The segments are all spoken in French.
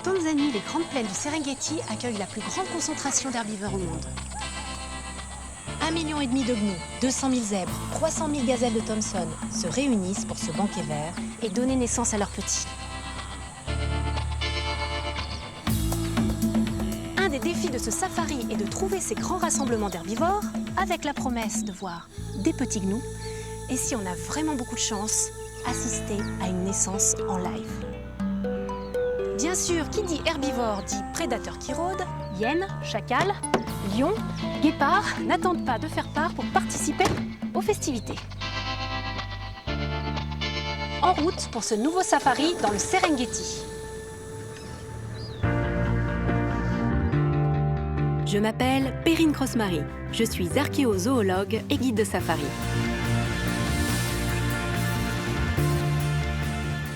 Tanzanie, les grandes plaines du Serengeti accueillent la plus grande concentration d'herbivores au monde. 1,5 million de gnous, 200 000 zèbres, 300 000 gazelles de Thomson se réunissent pour ce banquet vert et donner naissance à leurs petits. Un des défis de ce safari est de trouver ces grands rassemblements d'herbivores avec la promesse de voir des petits gnous et, si on a vraiment beaucoup de chance, assister à une naissance en live. Bien sûr, qui dit herbivore dit prédateur qui rôde, hyènes, chacals, lions, guépards n'attendent pas de faire part pour participer aux festivités. En route pour ce nouveau safari dans le Serengeti. Je m'appelle Perrine Cross-Marie. Je suis archéozoologue et guide de safari.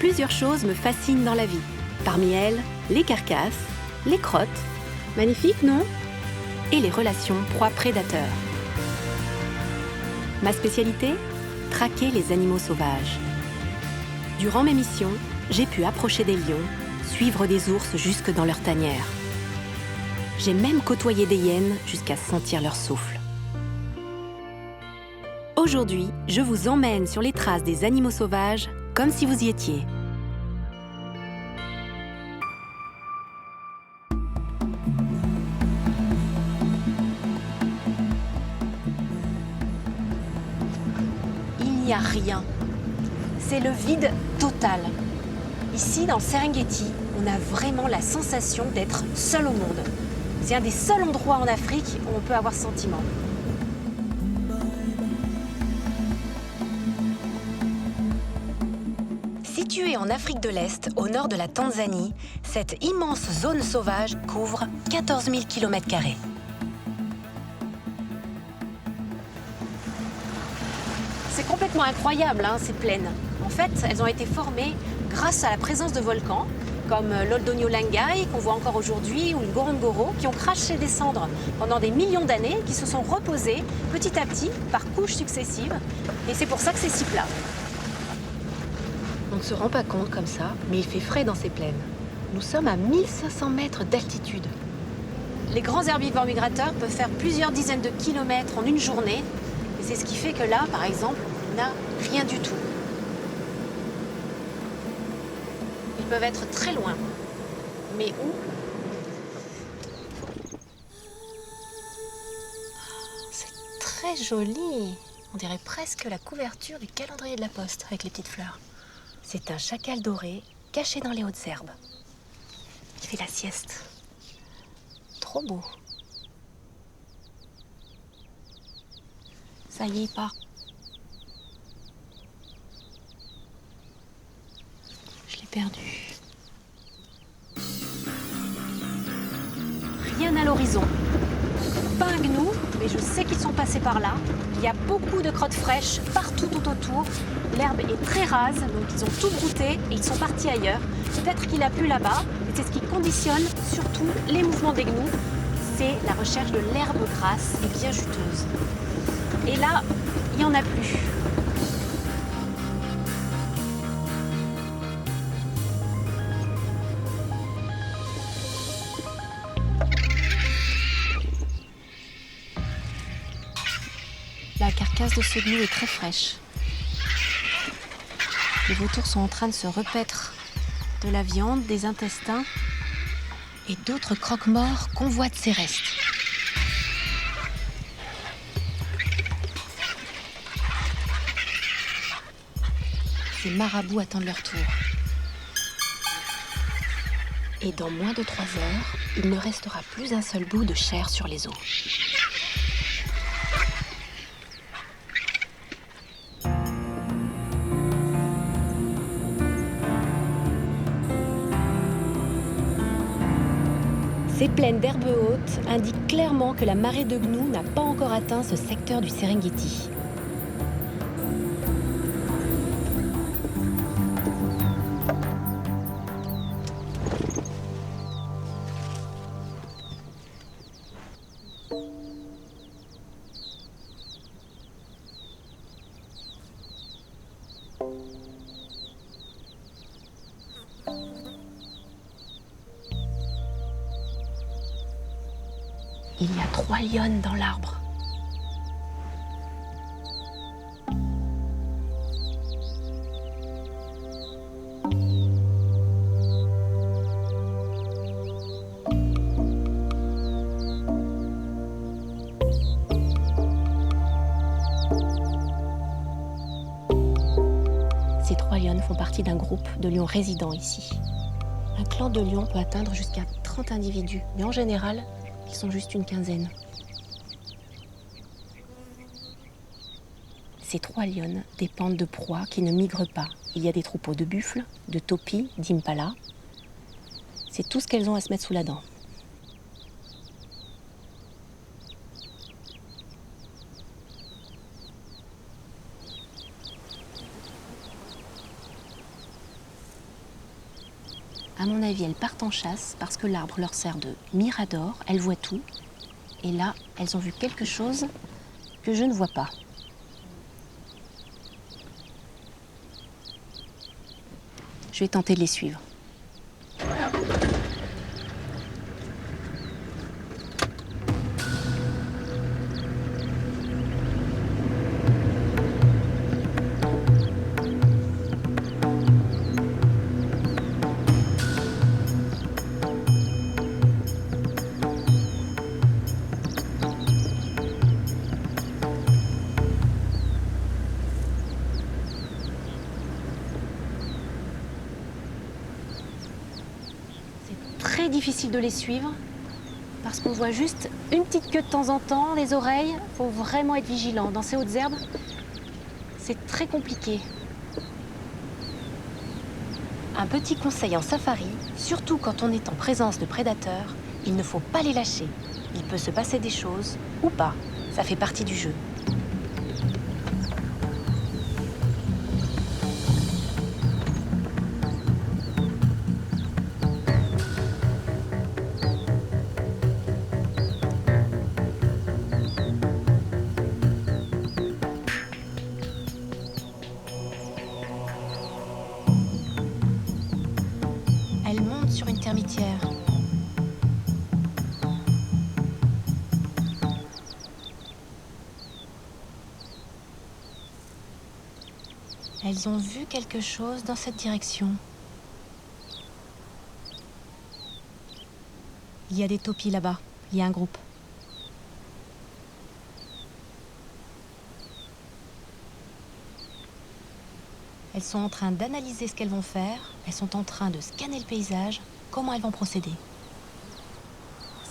Plusieurs choses me fascinent dans la vie. Parmi elles, les carcasses, les crottes, magnifiques, non? Et les relations proie-prédateur. Ma spécialité? Traquer les animaux sauvages. Durant mes missions, j'ai pu approcher des lions, suivre des ours jusque dans leur tanière. J'ai même côtoyé des hyènes jusqu'à sentir leur souffle. Aujourd'hui, je vous emmène sur les traces des animaux sauvages comme si vous y étiez. Il n'y a rien. C'est le vide total. Ici, dans le Serengeti, on a vraiment la sensation d'être seul au monde. C'est un des seuls endroits en Afrique où on peut avoir ce sentiment. Située en Afrique de l'Est, au nord de la Tanzanie, cette immense zone sauvage couvre 14 000 km². C'est complètement incroyable, ces plaines. En fait, elles ont été formées grâce à la présence de volcans, comme l'Oldonyo Langai, qu'on voit encore aujourd'hui, ou le Ngorongoro, qui ont craché des cendres pendant des millions d'années, qui se sont reposées petit à petit par couches successives. Et c'est pour ça que c'est si plat. On ne se rend pas compte comme ça, mais il fait frais dans ces plaines. Nous sommes à 1500 mètres d'altitude. Les grands herbivores migrateurs peuvent faire plusieurs dizaines de kilomètres en une journée. Et c'est ce qui fait que là, par exemple, on n'a rien du tout. Ils peuvent être très loin. Mais où? C'est très joli. On dirait presque la couverture du calendrier de la Poste avec les petites fleurs. C'est un chacal doré caché dans les hautes herbes. Il fait la sieste. Trop beau. Ça y est, il part. Je l'ai perdu. Rien à l'horizon. Pas un gnou, mais je sais qu'ils sont passés par là. Il y a beaucoup de crottes fraîches partout tout autour. L'herbe est très rase, donc ils ont tout brouté et ils sont partis ailleurs. Peut-être qu'il a plu là-bas, et c'est ce qui conditionne surtout les mouvements des gnous. C'est la recherche de l'herbe grasse et bien juteuse. Et là, il n'y en a plus. La carcasse de ce gnou est très fraîche. Les vautours sont en train de se repaître de la viande, des intestins, et d'autres croque-morts convoitent ses restes. Ces marabouts attendent leur tour. Et dans moins de 3 heures, il ne restera plus un seul bout de chair sur les os. Ces plaines d'herbes hautes indiquent clairement que la marée de gnous n'a pas encore atteint ce secteur du Serengeti. Il y a 3 lionnes dans l'arbre. Ces 3 lionnes font partie d'un groupe de lions résidents ici. Un clan de lions peut atteindre jusqu'à 30 individus, mais en général, ils sont juste une quinzaine. Ces 3 lionnes dépendent de proies qui ne migrent pas. Il y a des troupeaux de buffles, de taupies, d'impalas. C'est tout ce qu'elles ont à se mettre sous la dent. À mon avis, elles partent en chasse parce que l'arbre leur sert de mirador, elles voient tout. Et là, elles ont vu quelque chose que je ne vois pas. Je vais tenter de les suivre. Très difficile de les suivre parce qu'on voit juste une petite queue de temps en temps, les oreilles. Il faut vraiment être vigilant. Dans ces hautes herbes, c'est très compliqué. Un petit conseil en safari, surtout quand on est en présence de prédateurs, il ne faut pas les lâcher. Il peut se passer des choses ou pas. Ça fait partie du jeu. Elle monte sur une termitière. Elles ont vu quelque chose dans cette direction. Il y a des taupies là-bas. Il y a un groupe. Elles sont en train d'analyser ce qu'elles vont faire. Elles sont en train de scanner le paysage. Comment elles vont procéder?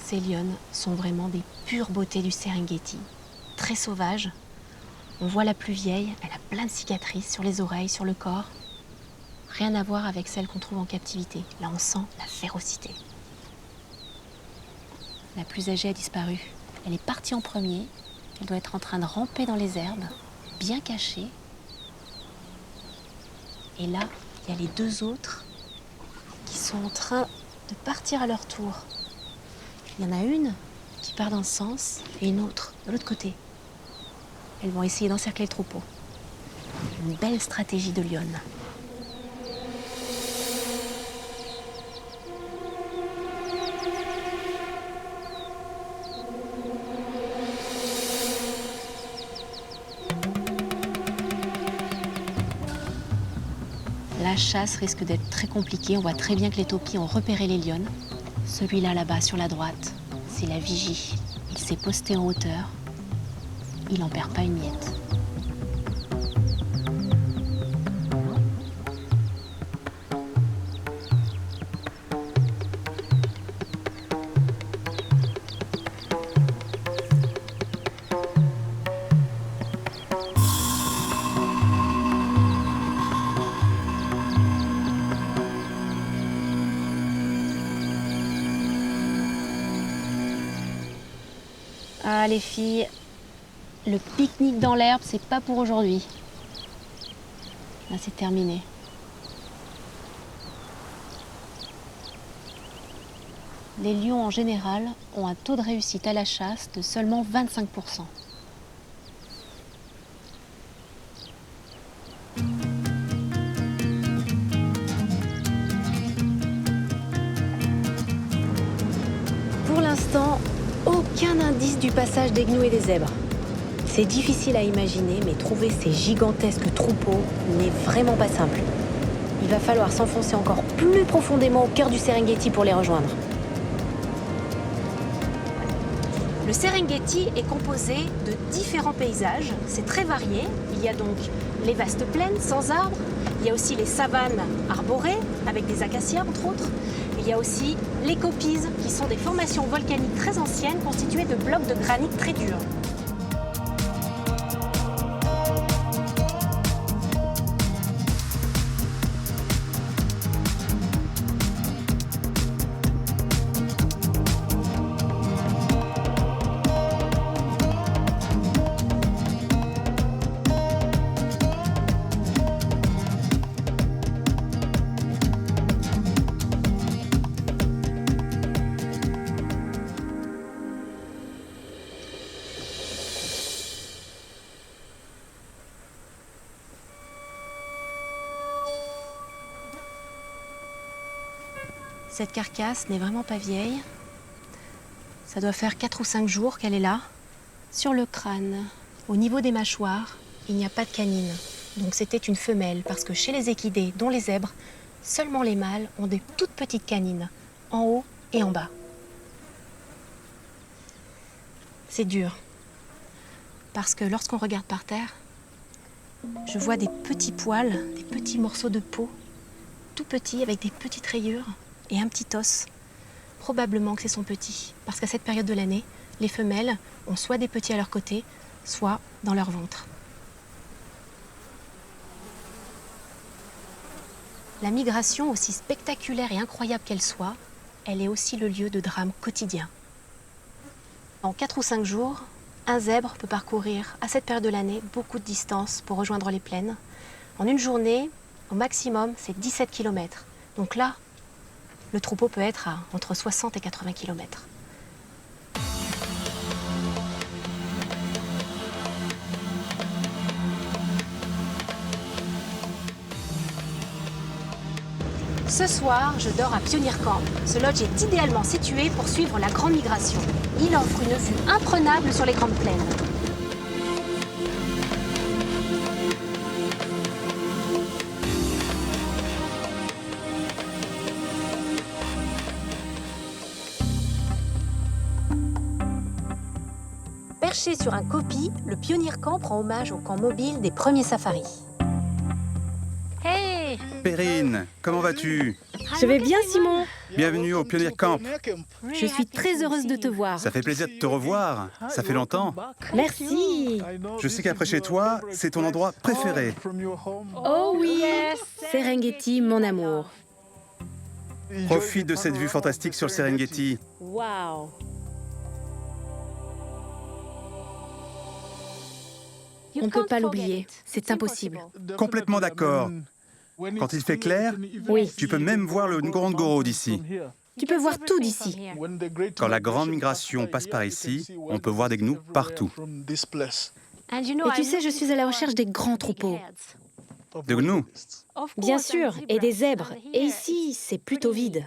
Ces lionnes sont vraiment des pures beautés du Serengeti. Très sauvages. On voit la plus vieille, elle a plein de cicatrices sur les oreilles, sur le corps. Rien à voir avec celle qu'on trouve en captivité. Là, on sent la férocité. La plus âgée a disparu. Elle est partie en premier. Elle doit être en train de ramper dans les herbes, bien cachée. Et là, il y a les 2 autres qui sont en train de partir à leur tour. Il y en a une qui part dans ce sens et une autre de l'autre côté. Elles vont essayer d'encercler le troupeau. Une belle stratégie de lionne. La chasse risque d'être très compliquée. On voit très bien que les taupies ont repéré les lionnes. Celui-là, là-bas, sur la droite, c'est la vigie. Il s'est posté en hauteur. Il n'en perd pas une miette. Ah les filles, le pique-nique dans l'herbe, c'est pas pour aujourd'hui. Là, c'est terminé. Les lions en général ont un taux de réussite à la chasse de seulement 25%. Pour l'instant, aucun aucun indice du passage des gnous et des zèbres. C'est difficile à imaginer, mais trouver ces gigantesques troupeaux n'est vraiment pas simple. Il va falloir s'enfoncer encore plus profondément au cœur du Serengeti pour les rejoindre. Le Serengeti est composé de différents paysages, c'est très varié. Il y a donc les vastes plaines sans arbres, il y a aussi les savanes arborées avec des acacias entre autres. Il y a aussi les copises qui sont des formations volcaniques très anciennes constituées de blocs de granit très durs. Cette carcasse n'est vraiment pas vieille. Ça doit faire 4 ou 5 jours qu'elle est là. Sur le crâne, au niveau des mâchoires, il n'y a pas de canine. Donc c'était une femelle, parce que chez les équidés, dont les zèbres, seulement les mâles ont des toutes petites canines, en haut et en bas. C'est dur, parce que lorsqu'on regarde par terre, je vois des petits poils, des petits morceaux de peau, tout petits, avec des petites rayures et un petit os. Probablement que c'est son petit, parce qu'à cette période de l'année, les femelles ont soit des petits à leur côté, soit dans leur ventre. La migration, aussi spectaculaire et incroyable qu'elle soit, elle est aussi le lieu de drames quotidiens. En 4 ou 5 jours, un zèbre peut parcourir, à cette période de l'année, beaucoup de distance pour rejoindre les plaines. En une journée, au maximum, c'est 17 km. Donc là, le troupeau peut être à entre 60 et 80 km. Ce soir, je dors à Pioneer Camp. Ce lodge est idéalement situé pour suivre la grande migration. Il offre une vue imprenable sur les grandes plaines. Perché sur un kopi, le Pioneer Camp rend hommage au camp mobile des premiers safaris. Hey! Perrine, comment vas-tu? Je vais bien, Simon. Bienvenue au Pioneer Camp. Je suis très heureuse de te voir. Ça fait plaisir de te revoir. Ça fait longtemps. Merci. Je sais qu'après chez toi, c'est ton endroit préféré. Oh oui, Serengeti, mon amour. Profite de cette vue fantastique sur le Serengeti. Waouh. On ne peut pas l'oublier, c'est impossible. Complètement d'accord. Quand il fait clair, Oui. tu peux même voir le Ngorongoro d'ici. Tu peux voir tout d'ici. Quand la grande migration passe par ici, on peut voir des gnous partout. Et tu sais, je suis à la recherche des grands troupeaux. De gnous? Bien sûr, et des zèbres. Et ici, c'est plutôt vide.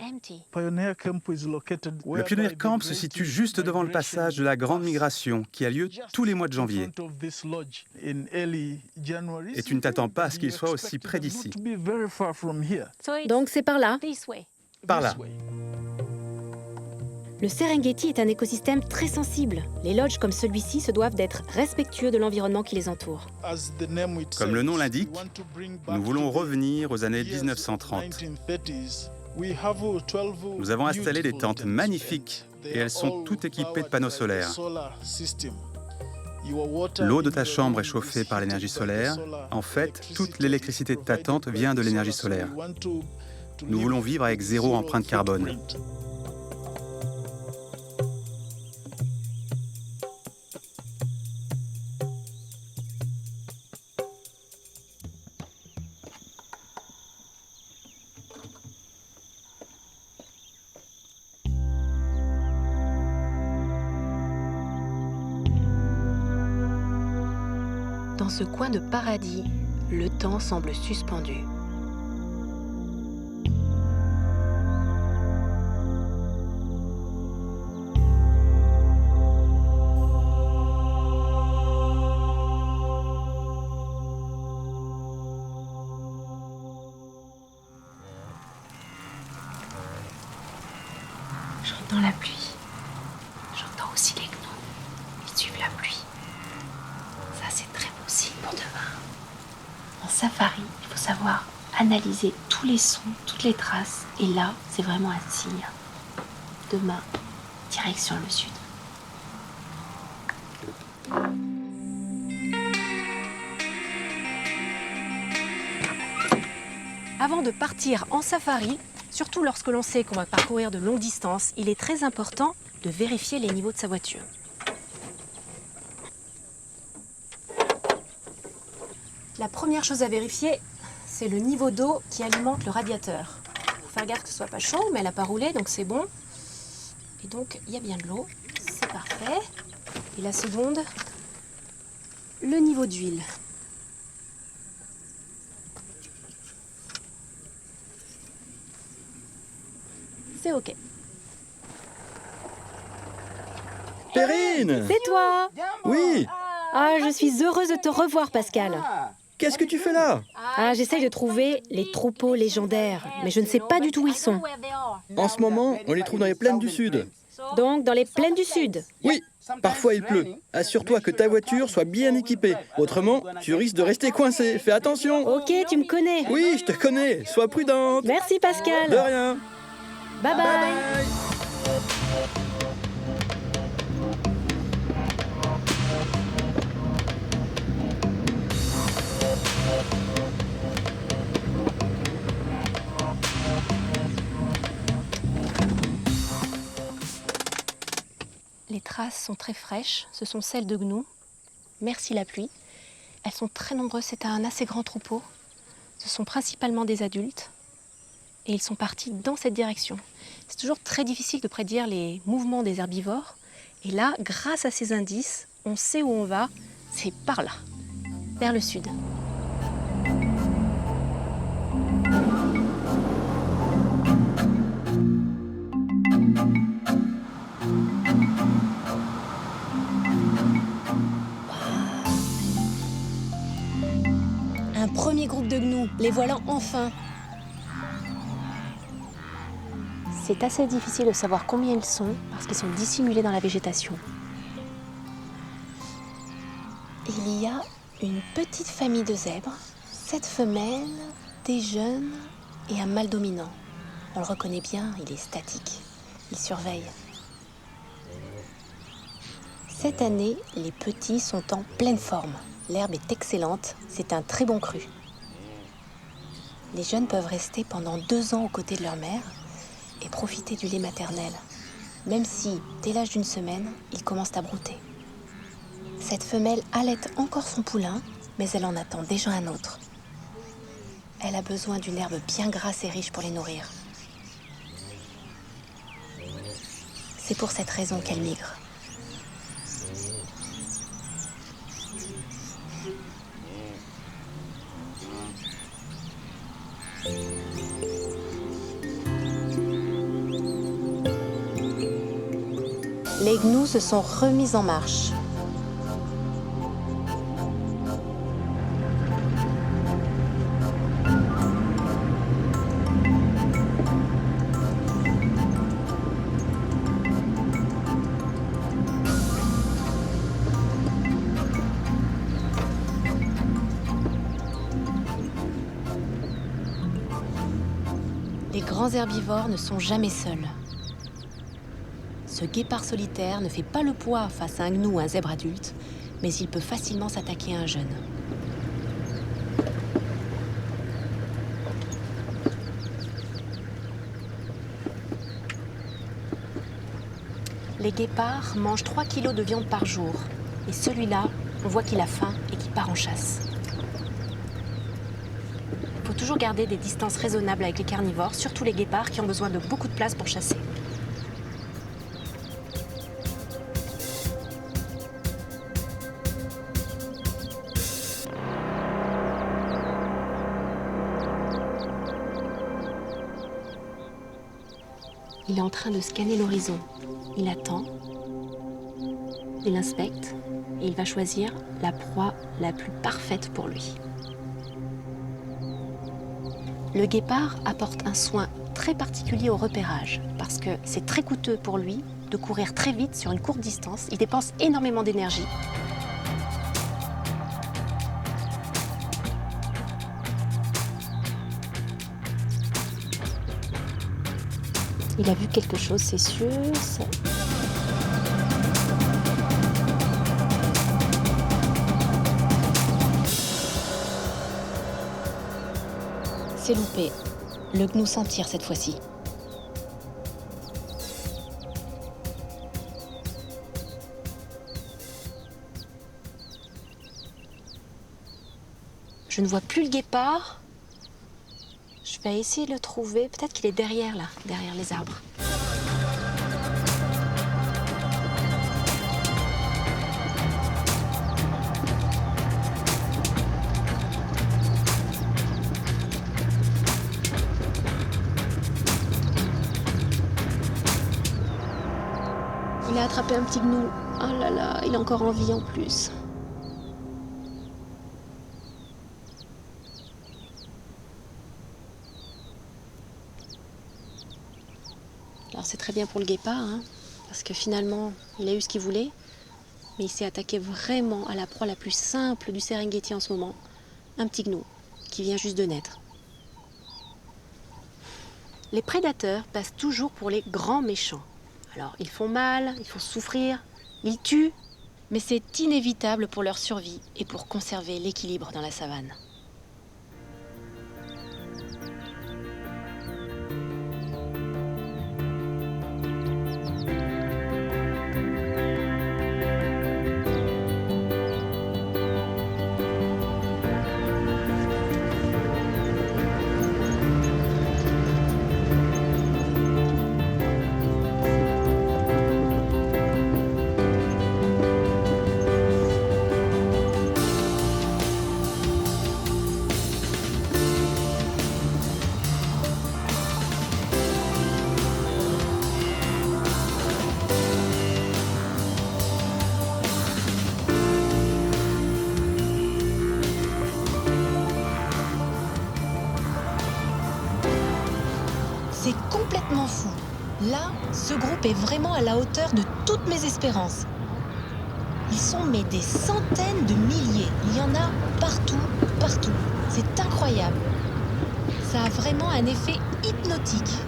Le Pioneer Camp se situe juste devant le passage de la grande migration qui a lieu tous les mois de janvier. Et tu ne t'attends pas à ce qu'il soit aussi près d'ici. Donc c'est par là. Par là. Le Serengeti est un écosystème très sensible. Les lodges comme celui-ci se doivent d'être respectueux de l'environnement qui les entoure. Comme le nom l'indique, nous voulons revenir aux années 1930. Nous avons installé des tentes magnifiques et elles sont toutes équipées de panneaux solaires. L'eau de ta chambre est chauffée par l'énergie solaire. En fait, toute l'électricité de ta tente vient de l'énergie solaire. Nous voulons vivre avec zéro empreinte carbone. Dans ce coin de paradis, le temps semble suspendu. dans la pluie. J'entends aussi les gnous qui suivent la pluie. Ça, c'est très bon signe pour demain. En safari, il faut savoir analyser tous les sons, toutes les traces. Et là, c'est vraiment un signe. Demain, direction le sud. Avant de partir en safari, surtout lorsque l'on sait qu'on va parcourir de longues distances, il est très important de vérifier les niveaux de sa voiture. La première chose à vérifier, c'est le niveau d'eau qui alimente le radiateur. Il faut faire gaffe que ce soit pas chaud, mais elle n'a pas roulé, donc c'est bon. Et donc, il y a bien de l'eau, c'est parfait. Et la seconde, le niveau d'huile. C'est OK. Perrine! C'est toi! Oui! Ah, je suis heureuse de te revoir, Pascal. Qu'est-ce que tu fais là? Ah, j'essaye de trouver les troupeaux légendaires, mais je ne sais pas du tout où ils sont. En ce moment, on les trouve dans les plaines du Sud. Donc, dans les plaines du Sud. Oui, parfois il pleut. Assure-toi que ta voiture soit bien équipée. Autrement, tu risques de rester coincé. Fais attention! Ok, tu me connais. Oui, je te connais. Sois prudente. Merci, De Pascal. rien. Bye bye. Bye. Les traces sont très fraîches, ce sont celles de gnous. Merci la pluie. Elles sont très nombreuses, c'est un assez grand troupeau. Ce sont principalement des adultes et ils sont partis dans cette direction. C'est toujours très difficile de prédire les mouvements des herbivores. Et là, grâce à ces indices, on sait où on va, c'est par là, vers le sud. Un premier groupe de gnous, les voilà enfin. C'est assez difficile de savoir combien ils sont parce qu'ils sont dissimulés dans la végétation. Il y a une petite famille de zèbres, 7 femelles, des jeunes et un mâle dominant. On le reconnaît bien, il est statique. Il surveille. Cette année, les petits sont en pleine forme. L'herbe est excellente, c'est un très bon cru. Les jeunes peuvent rester pendant 2 ans aux côtés de leur mère et profiter du lait maternel, même si, dès l'âge d'une semaine, ils commencent à brouter. Cette femelle allaite encore son poulain, mais elle en attend déjà un autre. Elle a besoin d'une herbe bien grasse et riche pour les nourrir. C'est pour cette raison qu'elle migre. Les gnous se sont remis en marche. Les grands herbivores ne sont jamais seuls. Ce guépard solitaire ne fait pas le poids face à un gnou ou un zèbre adulte, mais il peut facilement s'attaquer à un jeune. Les guépards mangent 3 kilos de viande par jour. Et celui-là, on voit qu'il a faim et qu'il part en chasse. Il faut toujours garder des distances raisonnables avec les carnivores, surtout les guépards qui ont besoin de beaucoup de place pour chasser. Il est en train de scanner l'horizon. Il attend, il inspecte et il va choisir la proie la plus parfaite pour lui. Le guépard apporte un soin très particulier au repérage, parce que c'est très coûteux pour lui de courir très vite sur une courte distance. Il dépense énormément d'énergie. Il a vu quelque chose, c'est sûr. C'est loupé. Le gnou s'en tire cette fois-ci. Je ne vois plus le guépard. Je vais essayer de le trouver. Peut-être qu'il est derrière, là, derrière les arbres. Il a attrapé un petit gnou. Oh là là, il est encore en vie en plus. Alors c'est très bien pour le guépard, hein, parce que finalement, il a eu ce qu'il voulait, mais il s'est attaqué vraiment à la proie la plus simple du Serengeti en ce moment, un petit gnou qui vient juste de naître. Les prédateurs passent toujours pour les grands méchants. Alors ils font mal, ils font souffrir, ils tuent, mais c'est inévitable pour leur survie et pour conserver l'équilibre dans la savane. C'est complètement fou. Là, ce groupe est vraiment à la hauteur de toutes mes espérances. Ils sont mais des centaines de milliers. Il y en a partout, partout. C'est incroyable. Ça a vraiment un effet hypnotique.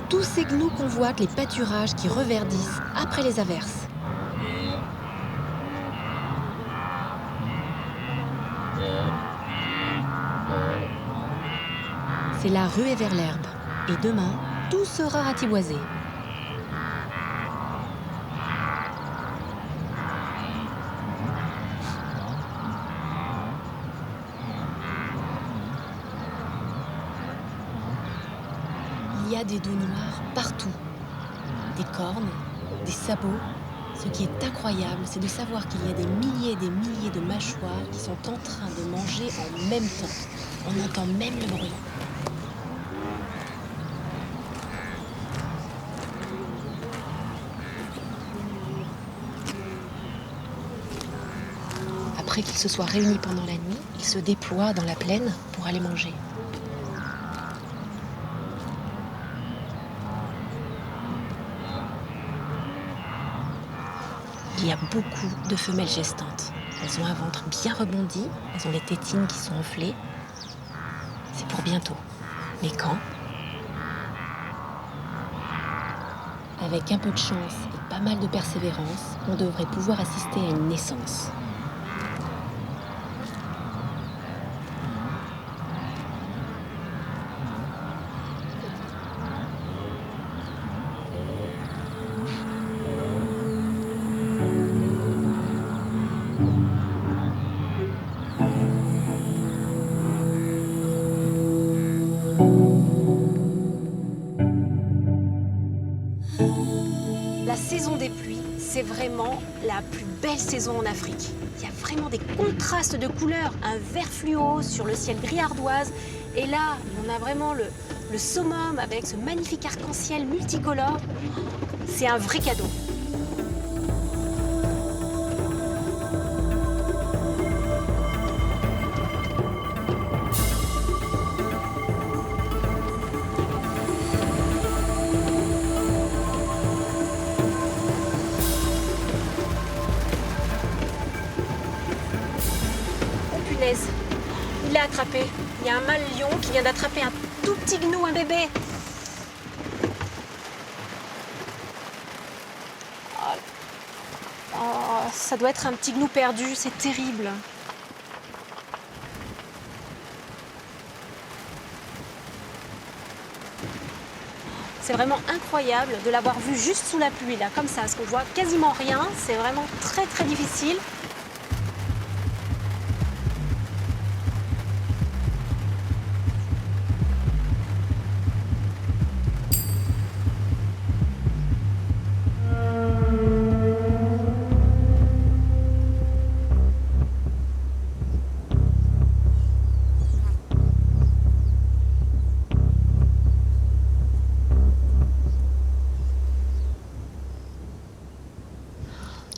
Tous ces gnous convoitent les pâturages qui reverdissent après les averses. C'est la ruée vers l'herbe. Et demain, tout sera ratiboisé. Il y a des dos noirs partout. Des cornes, des sabots. Ce qui est incroyable, c'est de savoir qu'il y a des milliers et des milliers de mâchoires qui sont en train de manger en même temps. On entend même le bruit. Après qu'ils se soient réunis pendant la nuit, ils se déploient dans la plaine pour aller manger. Il y a beaucoup de femelles gestantes. Elles ont un ventre bien rebondi, elles ont les tétines qui sont enflées. C'est pour bientôt. Mais quand ? Avec un peu de chance et pas mal de persévérance, on devrait pouvoir assister à une naissance. La saison des pluies, c'est vraiment la plus belle saison en Afrique. Il y a vraiment des contrastes de couleurs, un vert fluo sur le ciel gris ardoise. Et là, on a vraiment le summum avec ce magnifique arc-en-ciel multicolore, c'est un vrai cadeau. Il l'a attrapé. Il y a un mâle lion qui vient d'attraper un tout petit gnou, un bébé. Oh, ça doit être un petit gnou perdu, c'est terrible. C'est vraiment incroyable de l'avoir vu juste sous la pluie, là, comme ça, parce qu'on voit quasiment rien. C'est vraiment très très difficile.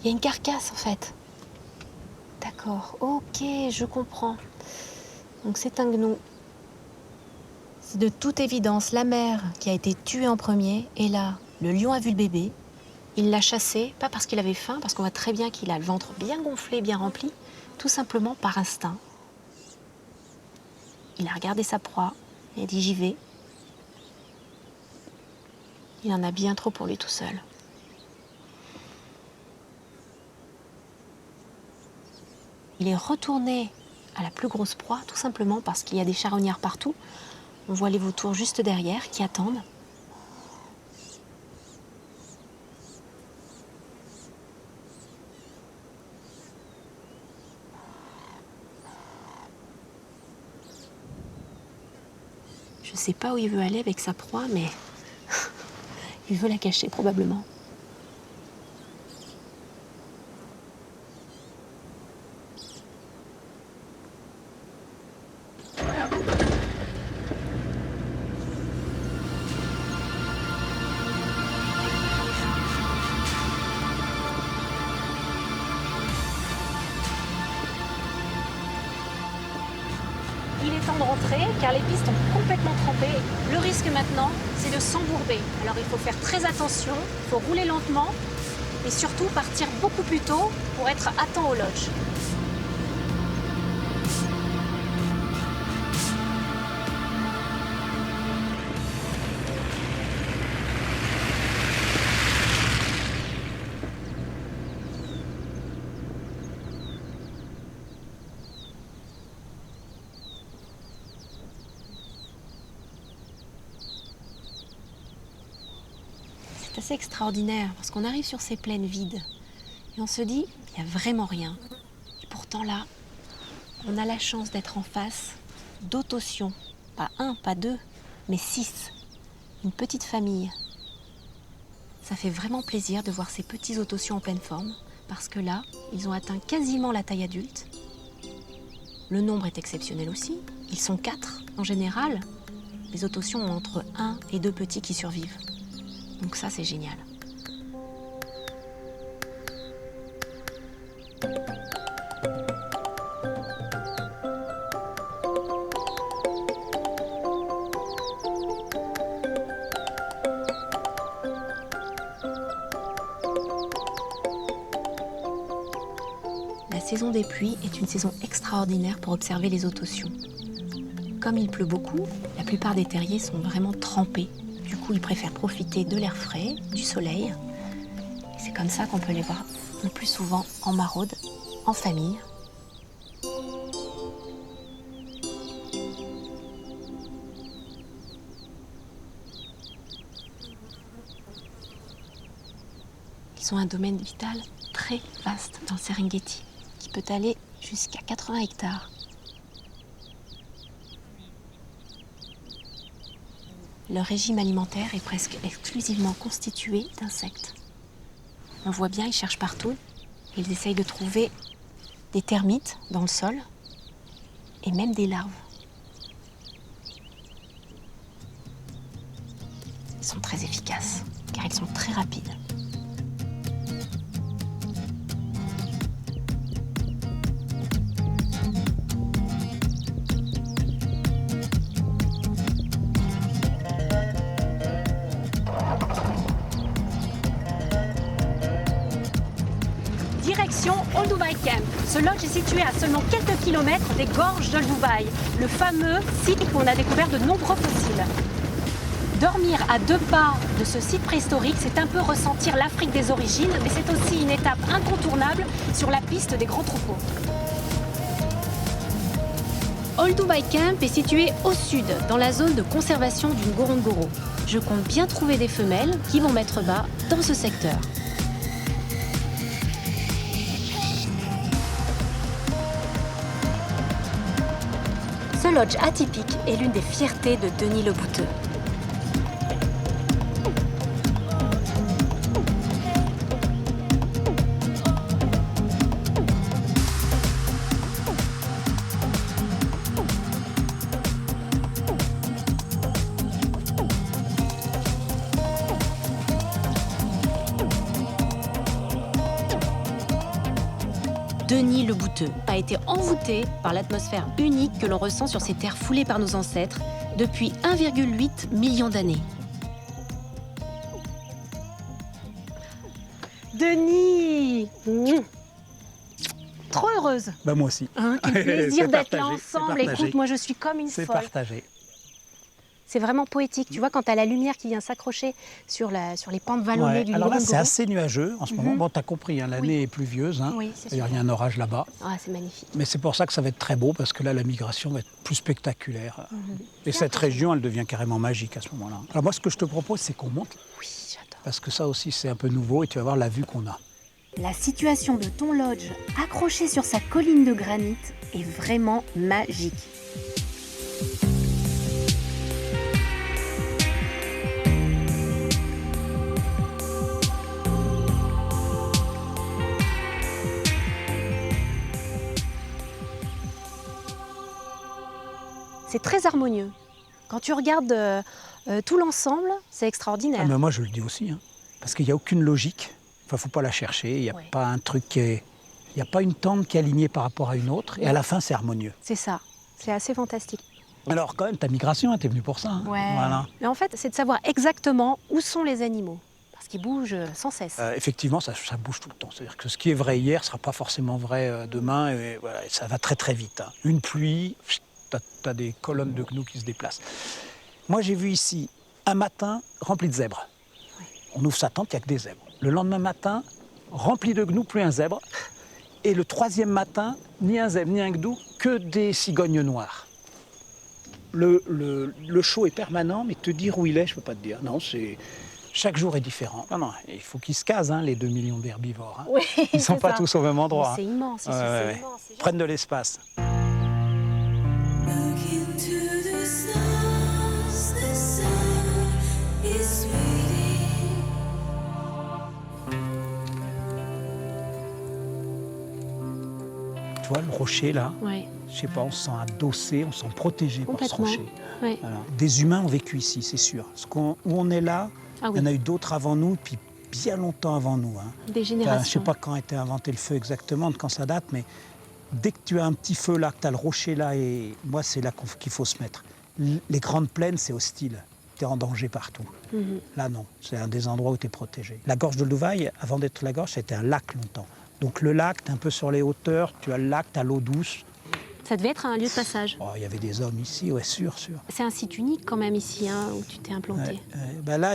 Il y a une carcasse en fait. D'accord, ok, je comprends. Donc c'est un gnou. C'est de toute évidence la mère qui a été tuée en premier. Et là, le lion a vu le bébé. Il l'a chassé, pas parce qu'il avait faim, parce qu'on voit très bien qu'il a le ventre bien gonflé, bien rempli, tout simplement par instinct. Il a regardé sa proie et a dit j'y vais. Il en a bien trop pour lui tout seul. Il est retourné à la plus grosse proie, tout simplement parce qu'il y a des charognards partout. On voit les vautours juste derrière qui attendent. Je ne sais pas où il veut aller avec sa proie, mais il veut la cacher probablement. Il est temps de rentrer car les pistes ont complètement trempé. Le risque maintenant, c'est de s'embourber. Alors il faut faire très attention, il faut rouler lentement et surtout partir beaucoup plus tôt pour être à temps au lodge. C'est assez extraordinaire parce qu'on arrive sur ces plaines vides et on se dit, il n'y a vraiment rien. Et pourtant là, on a la chance d'être en face d'Autotion. Pas un, pas deux, mais 6. Une petite famille. Ça fait vraiment plaisir de voir ces petits Autotions en pleine forme parce que là, ils ont atteint quasiment la taille adulte. Le nombre est exceptionnel aussi. Ils sont 4 en général. Les Autotions ont entre 1 et 2 petits qui survivent. Donc ça, c'est génial. La saison des pluies est une saison extraordinaire pour observer les Autotions. Comme il pleut beaucoup, la plupart des terriers sont vraiment trempés. Du coup, ils préfèrent profiter de l'air frais, du soleil. Et c'est comme ça qu'on peut les voir le plus souvent en maraude, en famille. Ils ont un domaine vital très vaste dans le Serengeti, qui peut aller jusqu'à 80 hectares. Leur régime alimentaire est presque exclusivement constitué d'insectes. On voit bien, ils cherchent partout. Ils essayent de trouver des termites dans le sol et même des larves. très efficaces, car ils sont très rapides. Direction Olduvai Camp. Ce lodge est situé à seulement quelques kilomètres des gorges d'Olduvai, le fameux site où on a découvert de nombreux fossiles. Dormir à 2 pas de ce site préhistorique, c'est un peu ressentir l'Afrique des origines, mais c'est aussi une étape incontournable sur la piste des grands troupeaux. Olduvai Camp est situé au sud, dans la zone de conservation du Ngorongoro. Je compte bien trouver des femelles qui vont mettre bas dans ce secteur. Ce lodge atypique est l'une des fiertés de Denis Le Bouteux. Denis Le Bouteux a été envoûté par l'atmosphère unique que l'on ressent sur ces terres foulées par nos ancêtres depuis 1,8 million d'années. Denis, trop heureuse. Bah moi aussi. Hein, quel plaisir C'est d'être là partagé, c'est ensemble. partagé. Écoute, moi je suis comme une C'est folle. partagé. C'est vraiment poétique. Tu vois, quand tu as la lumière qui vient s'accrocher sur les pentes vallonnées Ouais. du Alors là, Ngorongoro. c'est assez nuageux en ce moment. Mhm. Bon, t'as compris, hein, l'année est pluvieuse. Hein. Oui, c'est D'ailleurs, sûr. il y a un orage là-bas. Ah, c'est magnifique. Mais c'est pour ça que ça va être très beau, parce que là, la migration va être plus spectaculaire. Et cette impressionnant. région, elle devient carrément magique à ce moment-là. Alors moi, ce que je te propose, c'est qu'on monte, Oui, j'adore. parce que ça aussi, c'est un peu nouveau, et tu vas voir la vue qu'on a. La situation de ton lodge, accroché sur sa colline de granit, est vraiment magique. C'est très harmonieux. Quand tu regardes tout l'ensemble, c'est extraordinaire. Ah, mais moi, je le dis aussi, hein, parce qu'il n'y a aucune logique. Enfin, faut pas la chercher. Il n'y a Ouais. pas un truc qui est... Il n'y a pas une tente qui est alignée par rapport à une autre. Et à la fin, c'est harmonieux. C'est ça. C'est assez fantastique. Alors, quand même, ta migration, tu es venu pour ça. Hein. Voilà. Mais en fait, c'est de savoir exactement où sont les animaux. Parce qu'ils bougent sans cesse. Effectivement, ça bouge tout le temps. C'est-à-dire que ce qui est vrai hier ne sera pas forcément vrai demain. Et, voilà, et ça va très très vite. Hein. Une pluie, tu as des colonnes de gnous qui se déplacent. Moi, j'ai vu ici un matin rempli de zèbres. Oui. On ouvre sa tente, il n'y a que des zèbres. Le lendemain matin, rempli de gnous, plus un zèbre. Et le troisième matin, ni un zèbre, ni un gnou, que des cigognes noires. Le show est permanent, mais te dire où il est, je ne peux pas te dire. Non, c'est... Chaque jour est différent. Non, il faut qu'ils se casent, hein, les 2 millions d'herbivores. Hein. Oui, Ils ne sont c'est pas ça. tous au même endroit. C'est immense, Ouais, c'est ouais. immense. c'est Prennent de l'espace. Tu vois, le rocher, là, Ouais. je sais pas, on se sent adossé, on se sent protégé par ce Complètement. rocher. Ouais. Voilà. Des humains ont vécu ici, c'est sûr. Où on est là, Ah il y en oui, a eu d'autres avant nous, puis bien longtemps avant nous. Hein. des Enfin, je ne générations. sais pas quand a été inventé le feu exactement, de quand ça date, mais dès que tu as un petit feu là, que tu as le rocher là, et moi, c'est là qu'il faut se mettre. Les grandes plaines, c'est hostile. Tu es en danger partout. Mhm. Là, non. C'est un des endroits où tu es protégé. La gorge de Olduvai, avant d'être la gorge, c'était un lac longtemps. Donc le lac, tu es un peu sur les hauteurs, tu as le lac, tu as l'eau douce. Ça devait être un lieu de passage. Oh, il y avait des hommes ici, ouais, sûr. C'est un site unique quand même ici, hein, où tu t'es implanté. Ben là,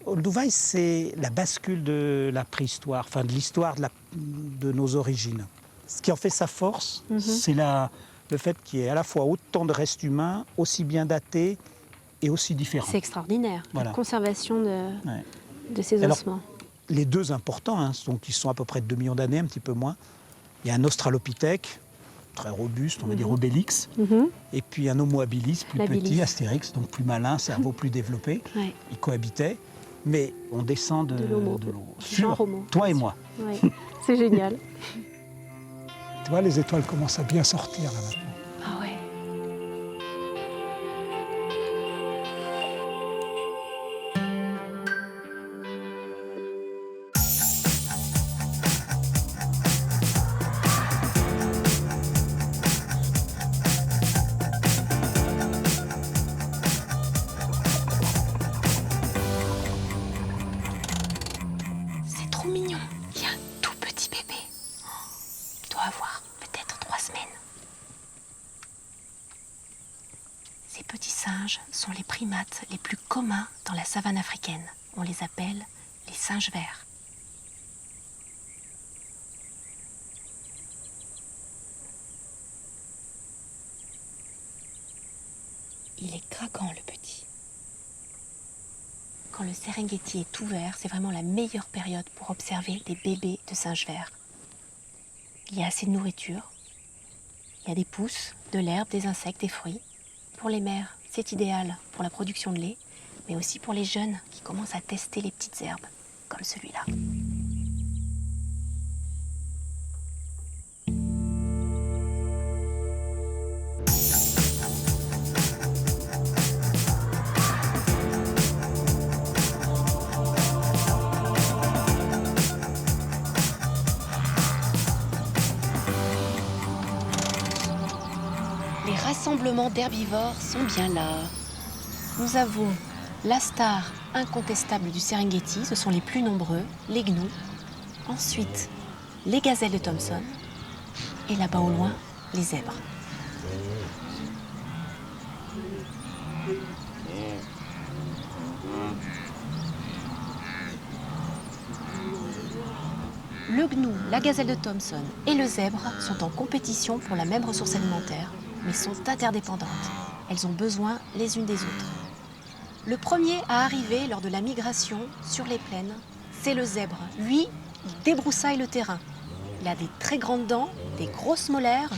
Olduvai, c'est la bascule de la préhistoire, enfin de l'histoire de nos origines. Ce qui en fait sa force, c'est le fait qu'il y ait à la fois autant de restes humains, aussi bien datés et aussi différents. C'est extraordinaire, Voilà. la conservation Ouais. de ces Alors, ossements. Les deux importants, hein, donc qui sont à peu près de 2 millions d'années, un petit peu moins. Il y a un Australopithèque, très robuste, on va dire Obélix, Mhm. et puis un Homo habilis, plus L'habilis. petit, Astérix, donc plus malin, cerveau plus développé. Ouais. Ils cohabitaient, mais on descend de l'homo. l'eau. Du genre homo. Toi et moi. Ouais. C'est génial. Tu vois, les étoiles commencent à bien sortir là maintenant. Ah ouais. sont les primates les plus communs dans la savane africaine. On les appelle les singes verts. Il est craquant, le petit. Quand le Serengeti est ouvert, c'est vraiment la meilleure période pour observer des bébés de singes verts. Il y a assez de nourriture, il y a des pousses, de l'herbe, des insectes, des fruits. Pour les mères, c'est idéal pour la production de lait, mais aussi pour les jeunes qui commencent à tester les petites herbes, comme celui-là. Les rassemblements d'herbivores sont bien là. Nous avons la star incontestable du Serengeti, ce sont les plus nombreux, les gnous. Ensuite, les gazelles de Thomson. Et là-bas au loin, les zèbres. Le gnou, la gazelle de Thomson et le zèbre sont en compétition pour la même ressource alimentaire, mais sont interdépendantes. Elles ont besoin les unes des autres. Le premier à arriver lors de la migration sur les plaines, c'est le zèbre. Lui, il débroussaille le terrain. Il a des très grandes dents, des grosses molaires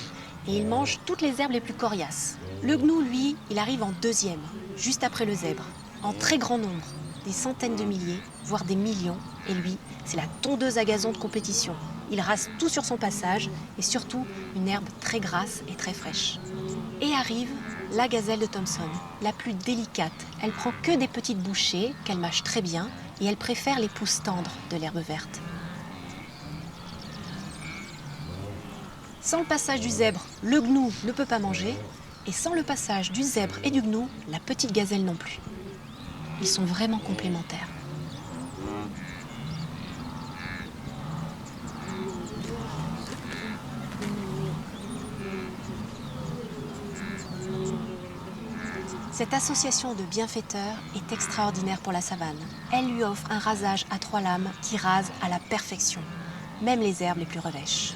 et il mange toutes les herbes les plus coriaces. Le gnou, lui, il arrive en deuxième, juste après le zèbre, en très grand nombre, des centaines de milliers, voire des millions. Et lui, c'est la tondeuse à gazon de compétition. Il rase tout sur son passage et surtout une herbe très grasse et très fraîche. Et arrive la gazelle de Thomson, la plus délicate. Elle prend que des petites bouchées qu'elle mâche très bien et elle préfère les pousses tendres de l'herbe verte. Sans le passage du zèbre, le gnou ne peut pas manger. Et sans le passage du zèbre et du gnou, la petite gazelle non plus. Ils sont vraiment complémentaires. Cette association de bienfaiteurs est extraordinaire pour la savane. Elle lui offre un rasage à 3 lames qui rase à la perfection, même les herbes les plus revêches.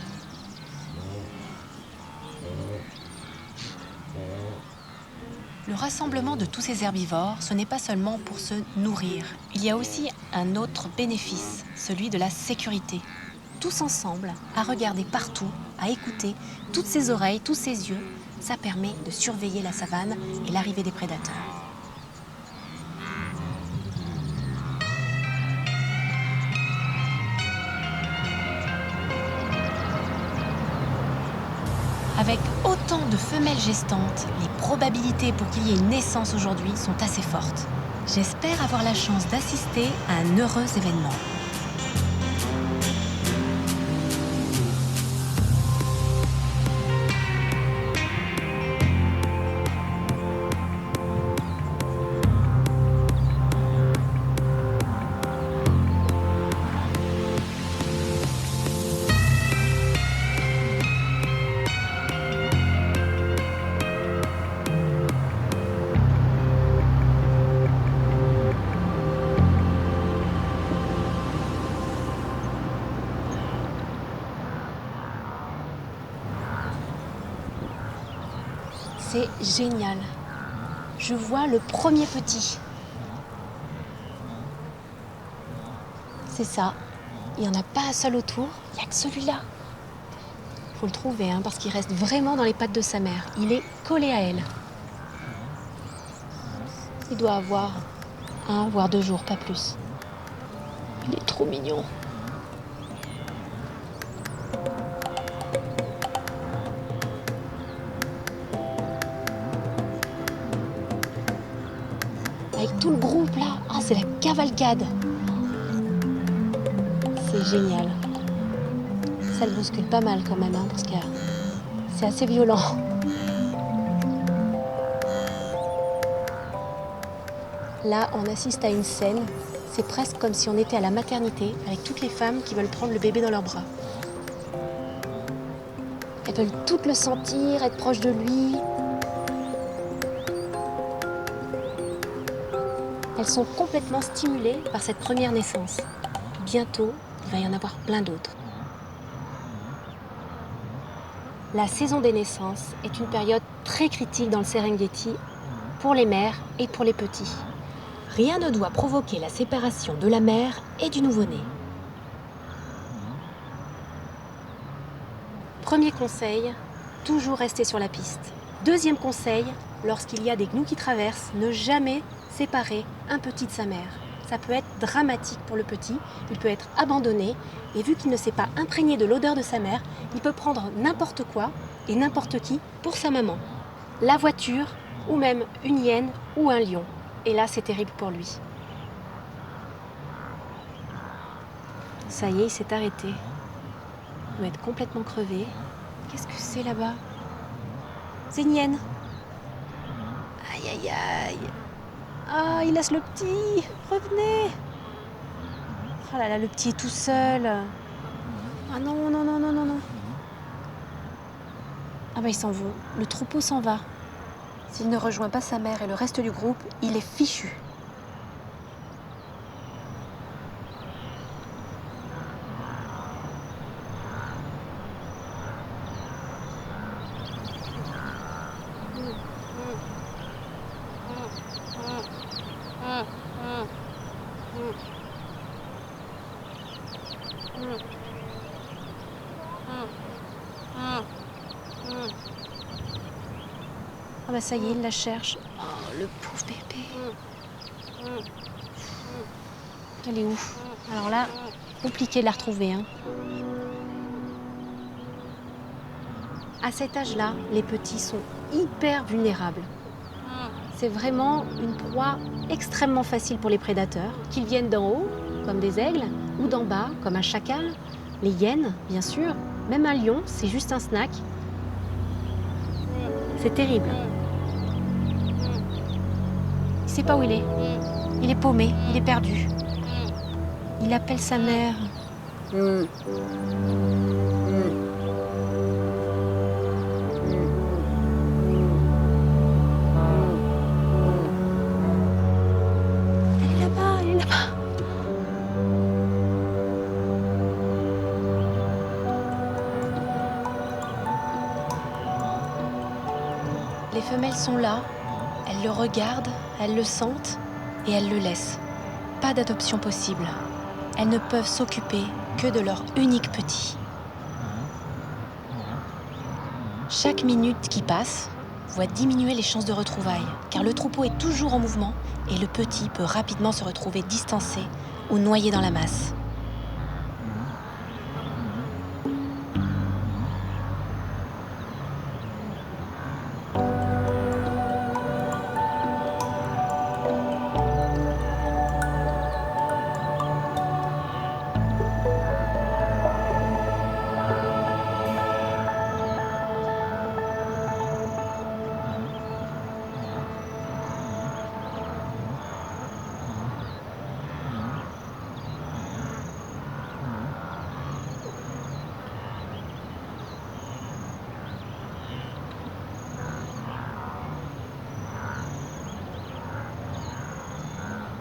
Le rassemblement de tous ces herbivores, ce n'est pas seulement pour se nourrir. Il y a aussi un autre bénéfice, celui de la sécurité. Tous ensemble, à regarder partout, à écouter, toutes ces oreilles, tous ces yeux, ça permet de surveiller la savane et l'arrivée des prédateurs. Avec autant de femelles gestantes, les probabilités pour qu'il y ait une naissance aujourd'hui sont assez fortes. J'espère avoir la chance d'assister à un heureux événement. C'est génial. Je vois le premier petit. C'est ça. Il n'y en a pas un seul autour. Il n'y a que celui-là. Il faut le trouver, parce qu'il reste vraiment dans les pattes de sa mère. Il est collé à elle. Il doit avoir 1 voire 2 jours, pas plus. Il est trop mignon. Avec tout le groupe là, c'est la cavalcade. C'est génial. Ça le bouscule pas mal quand même, parce que c'est assez violent. Là, on assiste à une scène, c'est presque comme si on était à la maternité, avec toutes les femmes qui veulent prendre le bébé dans leurs bras. Elles veulent toutes le sentir, être proches de lui. Elles sont complètement stimulées par cette première naissance. Bientôt, il va y en avoir plein d'autres. La saison des naissances est une période très critique dans le Serengeti pour les mères et pour les petits. Rien ne doit provoquer la séparation de la mère et du nouveau-né. Premier conseil, toujours rester sur la piste. Deuxième conseil, lorsqu'il y a des gnous qui traversent, ne jamais séparer un petit de sa mère. Ça peut être dramatique pour le petit, il peut être abandonné et vu qu'il ne s'est pas imprégné de l'odeur de sa mère, il peut prendre n'importe quoi et n'importe qui pour sa maman. La voiture ou même une hyène ou un lion. Et là, c'est terrible pour lui. Ça y est, il s'est arrêté. Il doit être complètement crevé. Qu'est-ce que c'est là-bas? C'est une hyène. Aïe, aïe, aïe. Ah, il laisse le petit. Revenez. Oh là là, le petit est tout seul. Ah non, non, non, non, non, non. Ah bah, ils s'en vont. Le troupeau s'en va. S'il ne rejoint pas sa mère et le reste du groupe, il est fichu. Ah bah ça y est, il la cherche. Oh, le pauvre bébé. Elle est où? Alors là, compliqué de la retrouver, hein. À cet âge-là, les petits sont hyper vulnérables. C'est vraiment une proie extrêmement facile pour les prédateurs, qu'ils viennent d'en haut, comme des aigles, ou d'en bas, comme un chacal, les hyènes, bien sûr, même un lion, c'est juste un snack. C'est terrible. Il sait pas où il est. Il est paumé, il est perdu. Il appelle sa mère. Elle est là-bas, elle est là-bas. Les femelles sont là, elles le regardent, elles le sentent et elles le laissent. Pas d'adoption possible. Elles ne peuvent s'occuper que de leur unique petit. Chaque minute qui passe voit diminuer les chances de retrouvailles, car le troupeau est toujours en mouvement et le petit peut rapidement se retrouver distancé ou noyé dans la masse.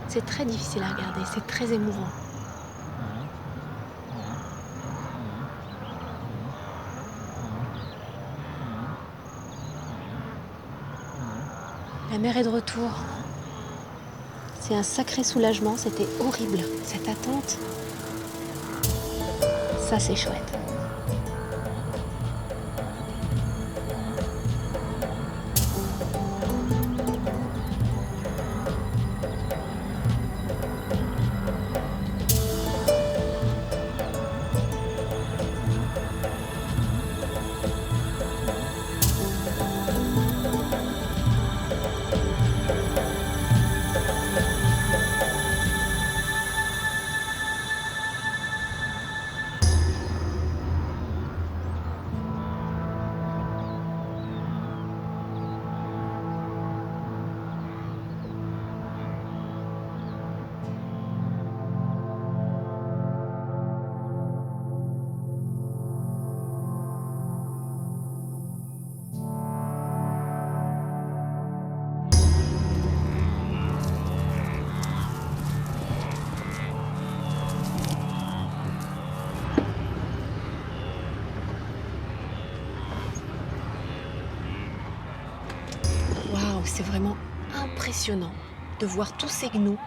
C'est très difficile à regarder, c'est très émouvant. La mère est de retour. C'est un sacré soulagement, c'était horrible, cette attente. Ça, c'est chouette. c'est vraiment impressionnant de voir tous ces gnous.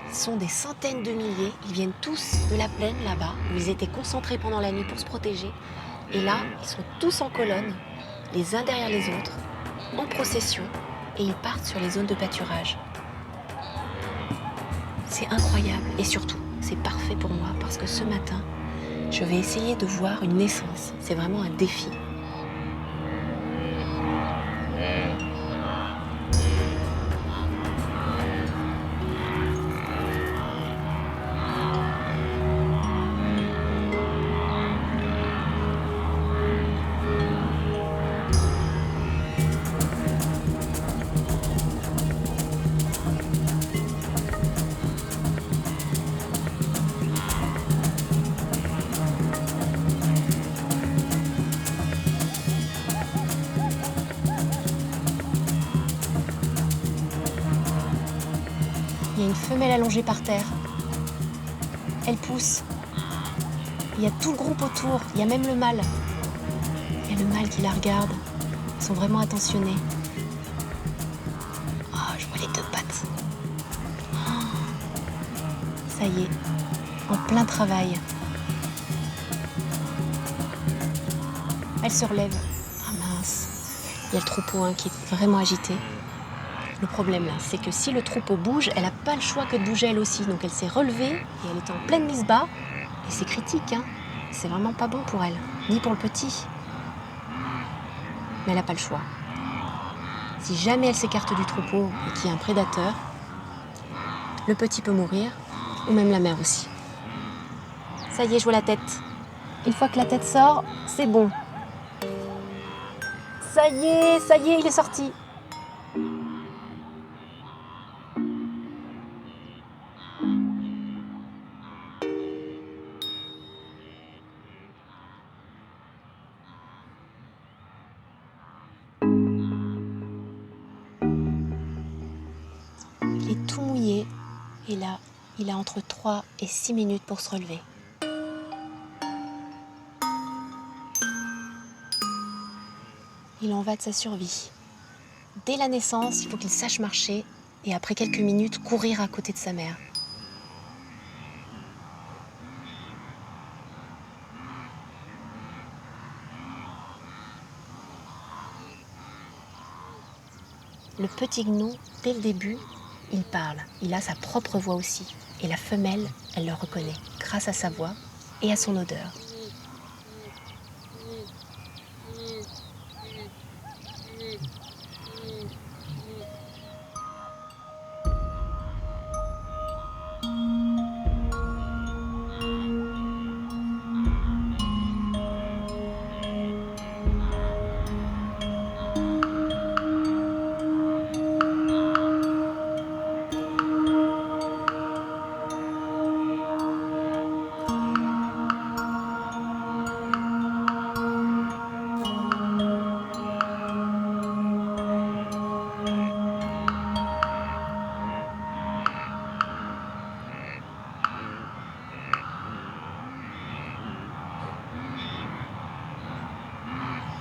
Ils sont des centaines de milliers. Ils viennent tous de la plaine là-bas, où ils étaient concentrés pendant la nuit pour se protéger. Et là, ils sont tous en colonne, les uns derrière les autres, en procession, et ils partent sur les zones de pâturage. C'est incroyable et surtout, c'est parfait pour moi parce que ce matin, je vais essayer de voir une naissance. C'est vraiment un défi. Il y a une femelle allongée par terre. Elle pousse. Il y a tout le groupe autour. Il y a même le mâle. Il y a le mâle qui la regarde. Ils sont vraiment attentionnés. Ah, je vois les deux pattes. Oh. Ça y est, en plein travail. Elle se relève. Ah mince. Il y a le troupeau qui est vraiment agité. Le problème là, c'est que si le troupeau bouge, elle n'a pas le choix que de bouger elle aussi. Donc elle s'est relevée et elle est en pleine mise bas. Et c'est critique, hein. C'est vraiment pas bon pour elle, ni pour le petit. Mais elle n'a pas le choix. Si jamais elle s'écarte du troupeau et qu'il y a un prédateur, le petit peut mourir, ou même la mère aussi. Ça y est, je vois la tête. Une fois que la tête sort, c'est bon. Ça y est, il est sorti. Il est tout mouillé et là, il a entre 3 et 6 minutes pour se relever. Il en va de sa survie. Dès la naissance, il faut qu'il sache marcher et après quelques minutes, courir à côté de sa mère. Le petit gnou, dès le début, il parle. Il a sa propre voix aussi. Et la femelle, elle le reconnaît grâce à sa voix et à son odeur.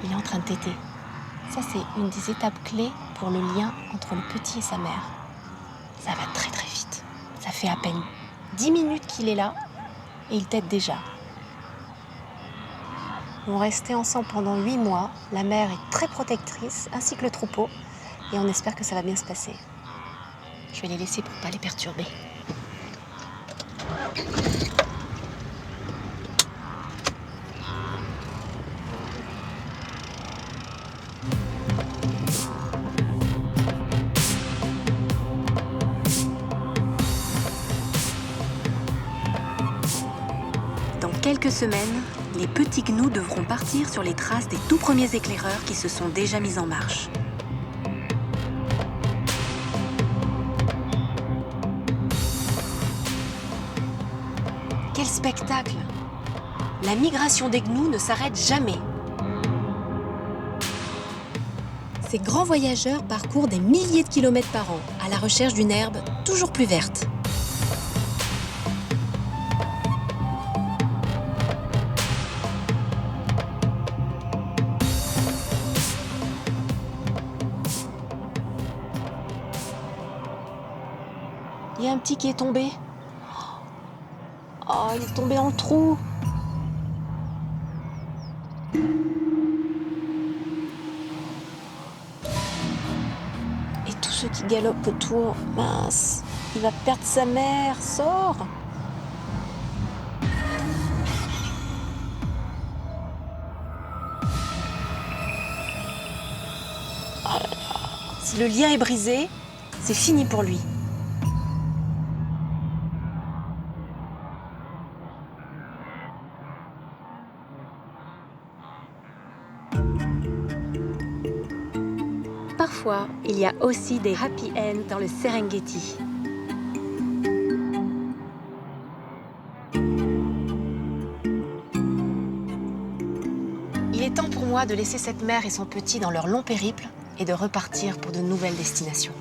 Il est en train de téter. Ça, c'est une des étapes clés pour le lien entre le petit et sa mère. Ça va très très vite. Ça fait à peine 10 minutes qu'il est là et il tète déjà. Ils vont rester ensemble pendant 8 mois. La mère est très protectrice, ainsi que le troupeau. Et on espère que ça va bien se passer. Je vais les laisser pour ne pas les perturber. Dans quelques semaines, les petits gnous devront partir sur les traces des tout premiers éclaireurs qui se sont déjà mis en marche. Quel spectacle! La migration des gnous ne s'arrête jamais. Ces grands voyageurs parcourent des milliers de kilomètres par an à la recherche d'une herbe toujours plus verte. petit qui est tombé. Oh, il est tombé dans le trou. Et tous ceux qui galopent autour, mince, il va perdre sa mère, sors. Oh là là. Si le lien est brisé, c'est fini pour lui. Parfois, il y a aussi des happy ends dans le Serengeti. Il est temps pour moi de laisser cette mère et son petit dans leur long périple et de repartir pour de nouvelles destinations.